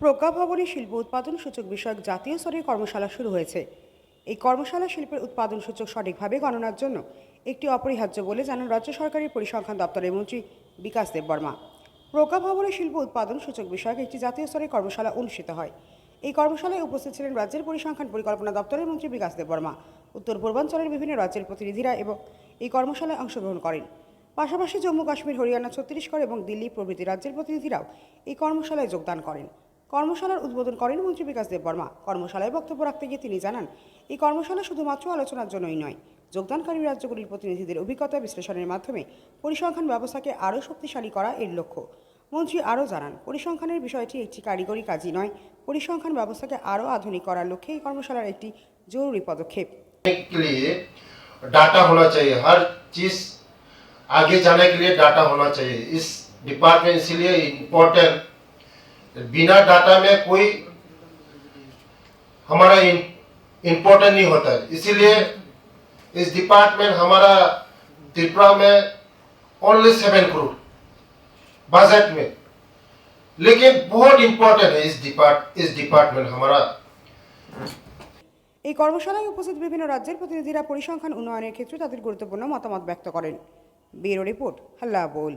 প্রজ্ঞা ভবনে শিল্প উৎপাদন সূচক বিষয়ক জাতীয় স্তরের কর্মশালা শুরু হয়েছে। এই কর্মশালা শিল্পের উৎপাদন সূচক সঠিকভাবে গণনার জন্য একটি অপরিহার্য বলে জানান রাজ্য সরকারের পরিসংখ্যান দপ্তরের মন্ত্রী বিকাশ দেববর্মা। প্রজ্ঞা ভবনে শিল্প উৎপাদন সূচক বিষয়ক একটি জাতীয় স্তরের কর্মশালা অনুষ্ঠিত হয়। এই কর্মশালায় উপস্থিত ছিলেন রাজ্যের পরিসংখ্যান পরিকল্পনা দপ্তরের মন্ত্রী বিকাশ দেববর্মা। উত্তর পূর্বাঞ্চলের বিভিন্ন রাজ্যের প্রতিনিধিরা এবং এই কর্মশালায় অংশগ্রহণ করেন। পাশাপাশি জম্মু কাশ্মীর, হরিয়ানা, ছত্তিশগড় এবং দিল্লি প্রভৃতি রাজ্যের প্রতিনিধিরাও এই কর্মশালায় যোগদান করেন। কর্মশালার উদ্বোধন করেন মন্ত্রী বিকাশ দেববর্মা। কর্মশালায় বক্তব্য রাখতে গিয়ে তিনি জানান, এই কর্মশালা শুধুমাত্র আলোচনার জন্যই নয়, যোগদানকারী রাজ্যগুলির প্রতিনিধিদের অভিজ্ঞতা বিশ্লেষণের মাধ্যমে পরিসংখ্যান ব্যবস্থাকে আরও শক্তিশালী করা এর লক্ষ্য। মন্ত্রী আরও জানান, পরিসংখ্যানের বিষয়টি একটি কারিগরি কাজই নয়, পরিসংখ্যান ব্যবস্থাকে আরও আধুনিক করার লক্ষ্যে এই কর্মশালার একটি জরুরি পদক্ষেপ। डाटा होना चाहिए, हर चीज आगे जाने के लिए डाटा होना चाहिए। इस डिपार्टमेंट इसलिए इम्पोर्टेंट, बिना डाटा में कोई हमारा इम्पोर्टेंट नहीं होता है। इसीलिए इस डिपार्टमेंट हमारा त्रिपुरा में ओनली 7 करोड़ बजट में, लेकिन बहुत इम्पोर्टेंट है इस डिपार्टमेंट हमारा। এই কর্মশালায় উপস্থিত বিভিন্ন রাজ্যের প্রতিনিধিরা পরিসংখ্যান উন্নয়নের ক্ষেত্রে তাদের গুরুত্বপূর্ণ মতামত ব্যক্ত করেন। ব্যুরো রিপোর্ট, হাল্লা বোল।